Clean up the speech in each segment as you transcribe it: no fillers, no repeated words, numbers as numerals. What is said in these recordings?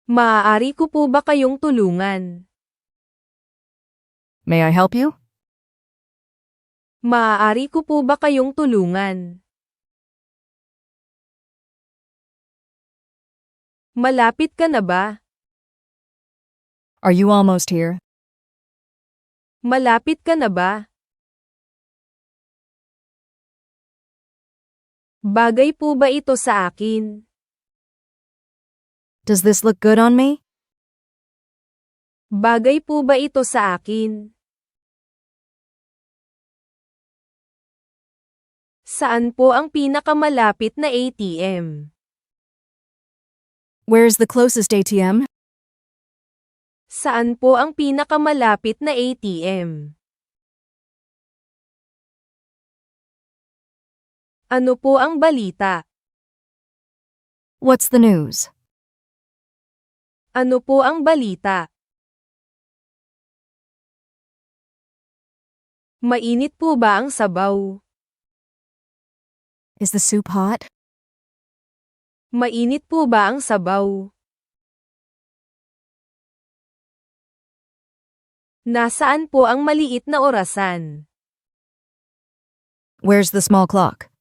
Maaari ko po ba kayong tulungan? May I help you? Maaari ko po ba kayong tulungan? Malapit ka na ba? Are you almost here? Malapit ka na ba? Bagay po ba ito sa akin? Does this look good on me? Bagay po ba ito sa akin? Saan po ang pinakamalapit na ATM? Where is the closest ATM? Saan po ang pinakamalapit na ATM? Ano po ang balita? What's the news? Ano po ang balita? Mainit po ba ang sabaw? Is the soup hot? Mainit po ba ang sabaw? Nasaan po ang maliit na orasan? Where's the small clock?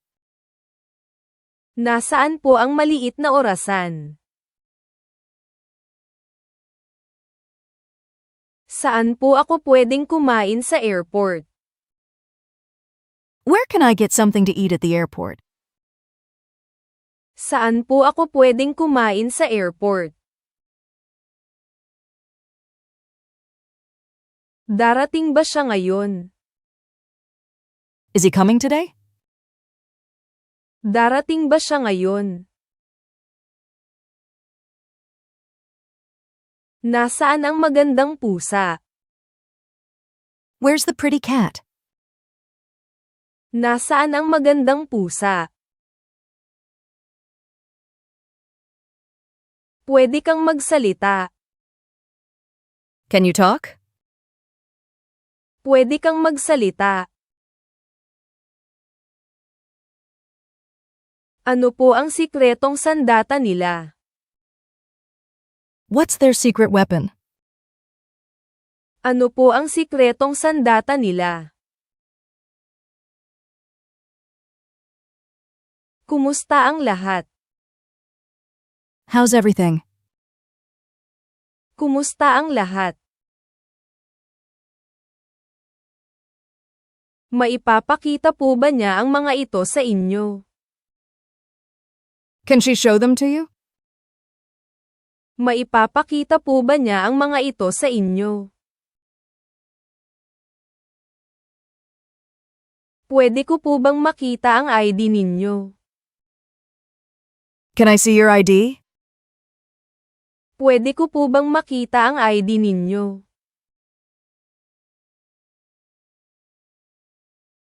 Nasaan po ang maliit na orasan? Saan po ako pwedeng kumain sa airport? Where can I get something to eat at the airport? Saan po ako pwedeng kumain sa airport? Darating ba siya ngayon? Is he coming today? Darating ba siya ngayon? Nasaan ang magandang pusa? Where's the pretty cat? Nasaan ang magandang pusa? Pwede kang magsalita. Can you talk? Pwede kang magsalita. Ano po ang sikretong sandata nila? What's their secret weapon? Ano po ang sikretong sandata nila? Kumusta ang lahat? How's everything? Kumusta ang lahat? Maipapakita po ba niya ang mga ito sa inyo? Can she show them to you? Maipapakita po ba niya ang mga ito sa inyo? Pwede ko po bang makita ang ID ninyo? Can I see your ID? Pwede ko po bang makita ang ID ninyo?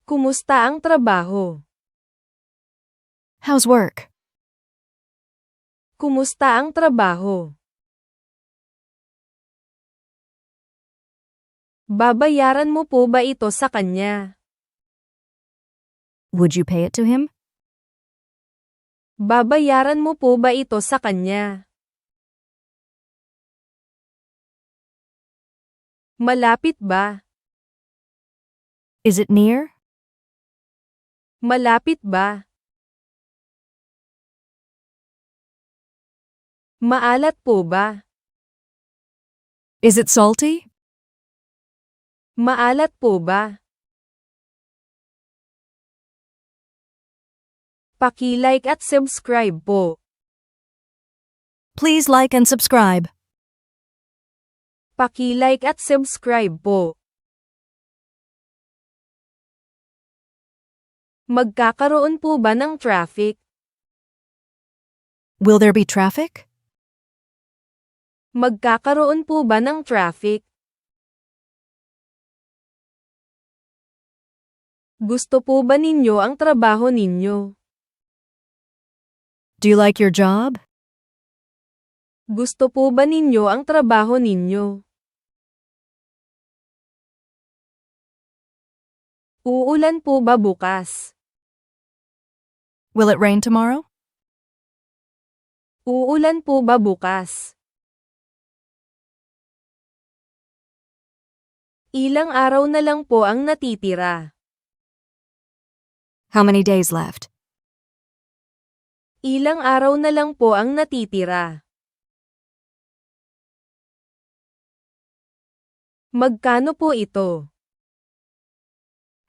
Kumusta ang trabaho? How's work? Kumusta ang trabaho? Babayaran mo po ba ito sa kanya? Would you pay it to him? Babayaran mo po ba ito sa kanya? Malapit ba? Is it near? Malapit ba? Maalat po ba? Is it salty? Maalat po ba? Paki-like at subscribe po. Please like and subscribe. Paki-like at subscribe po. Magkakaroon po ba ng traffic? Will there be traffic? Magkakaroon po ba ng traffic? Gusto po ba ninyo ang trabaho ninyo? Do you like your job? Gusto po ba ninyo ang trabaho ninyo? Uulan po ba bukas? Will it rain tomorrow? Uulan po ba bukas? Ilang araw na lang po ang natitira. How many days left? Ilang araw na lang po ang natitira. Magkano po ito?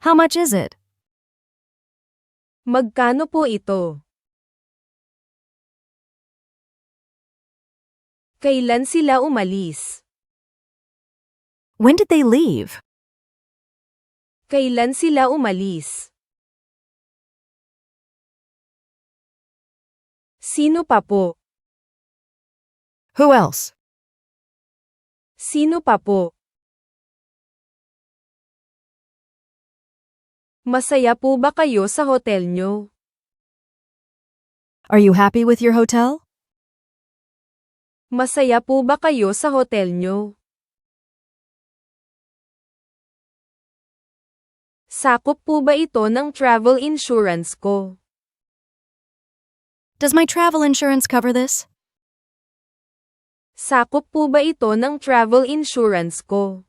How much is it? Magkano po ito? Kailan sila umalis? When did they leave? Kailan sila umalis? Sino pa po? Who else? Sino pa po? Masaya po ba kayo sa hotel nyo? Are you happy with your hotel? Masaya po ba kayo sa hotel nyo? Sakop po ba ito ng travel insurance ko? Does my travel insurance cover this? Sakop po ba ito ng travel insurance ko?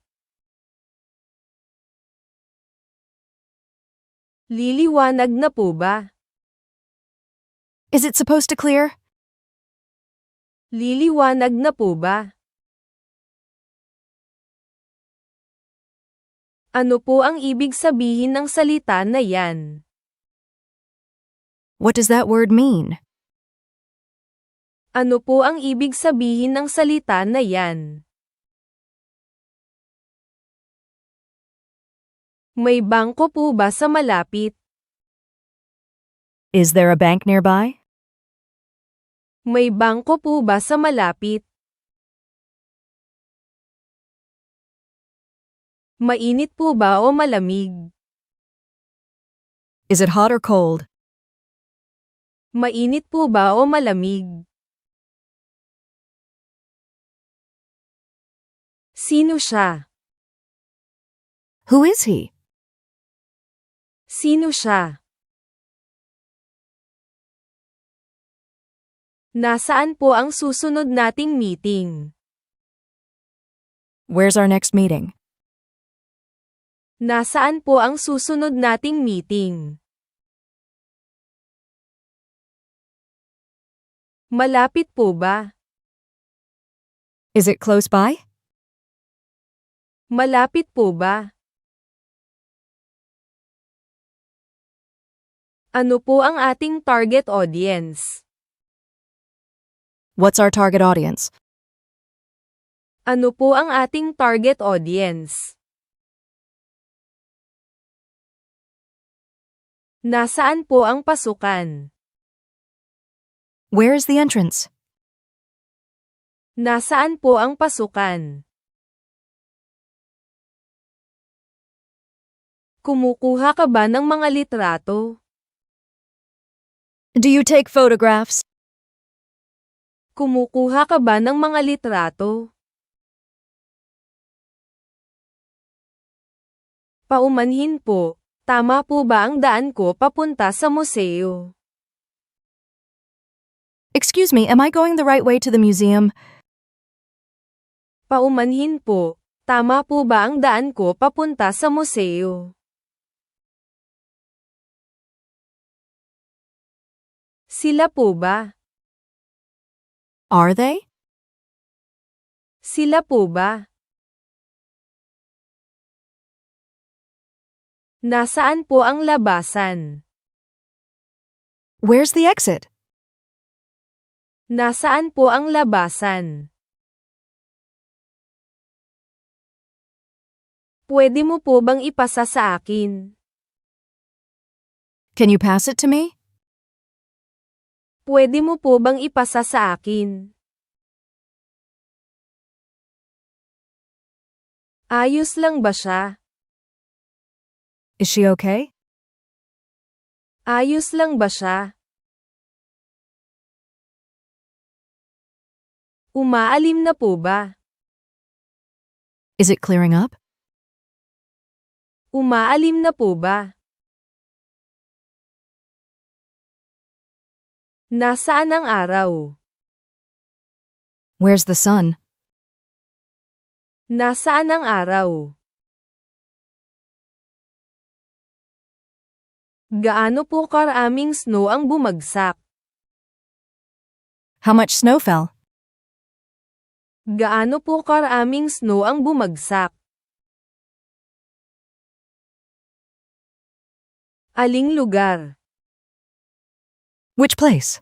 Liliwanag na po ba? Is it supposed to clear? Liliwanag na po ba? Ano po ang ibig sabihin ng salita na yan? What does that word mean? Ano po ang ibig sabihin ng salita na yan? May bangko po ba sa malapit? Is there a bank nearby? May bangko po ba sa malapit? Mainit po ba o malamig? Is it hot or cold? Mainit po ba o malamig? Sino siya? Who is he? Sino siya? Nasaan po ang susunod nating meeting? Where's our next meeting? Nasaan po ang susunod nating meeting? Malapit po ba? Is it close by? Malapit po ba? Ano po ang ating target audience? What's our target audience? Ano po ang ating target audience? Nasaan po ang pasukan? Where is the entrance? Nasaan po ang pasukan? Kumukuha ka ba ng mga litrato? Do you take photographs? Kumukuha ka ba ng mga litrato? Paumanhin po, tama po ba ang daan ko papunta sa museo? Excuse me, am I going the right way to the museum? Paumanhin po, tama po ba ang daan ko papunta sa museo? Sila po ba? Are they? Sila po ba? Nasaan po ang labasan? Where's the exit? Nasaan po ang labasan? Pwede mo po bang ipasa sa akin? Can you pass it to me? Pwede mo po bang ipasa sa akin? Ayos lang ba siya? Is she okay? Ayos lang ba siya? Umaalim na po ba? Is it clearing up? Umaalim na po ba? Nasaan ang araw? Where's the sun? Nasaan ang araw? Gaano po karaming snow ang bumagsak? How much snow fell? Gaano po karaming snow ang bumagsak? Aling lugar? Which place?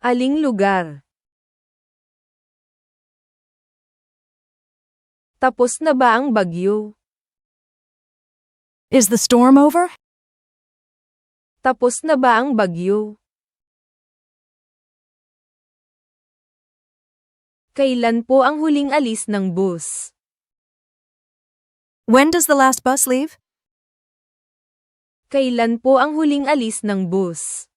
Aling lugar? Tapos na ba ang bagyo? Is the storm over? Tapos na ba ang bagyo? Kailan po ang huling alis ng bus? When does the last bus leave? Kailan po ang huling alis ng bus?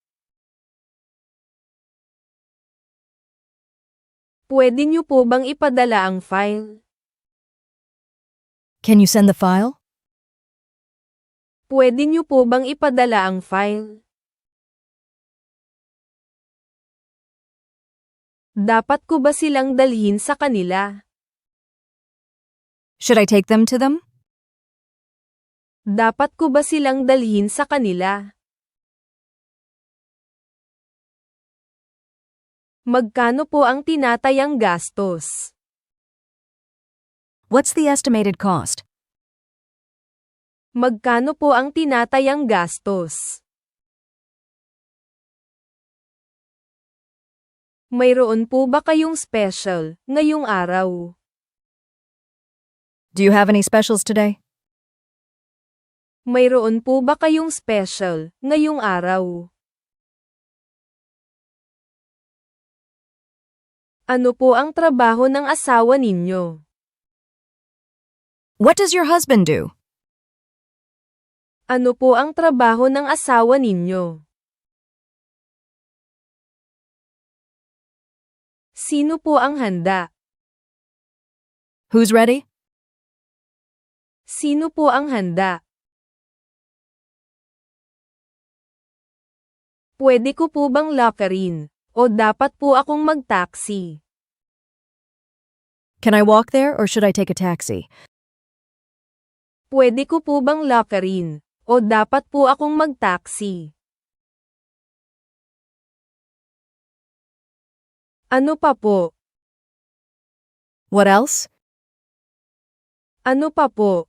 Pwede niyo po bang ipadala ang file? Can you send the file? Pwede niyo po bang ipadala ang file? Dapat ko ba silang dalhin sa kanila? Should I take them to them? Dapat ko ba silang dalhin sa kanila? Magkano po ang tinatayang gastos? What's the estimated cost? Magkano po ang tinatayang gastos? Mayroon po ba kayong special ngayong araw? Do you have any specials today? Mayroon po ba kayong special ngayong araw? Ano po ang trabaho ng asawa ninyo? What does your husband do? Ano po ang trabaho ng asawa ninyo? Sino po ang handa? Who's ready? Sino po ang handa? Pwede ko po bang lakarin? O dapat po akong mag-taxi? Can I walk there or should I take a taxi? Pwede ko po bang lakarin? O dapat po akong mag-taxi? Ano pa po? What else? Ano pa po?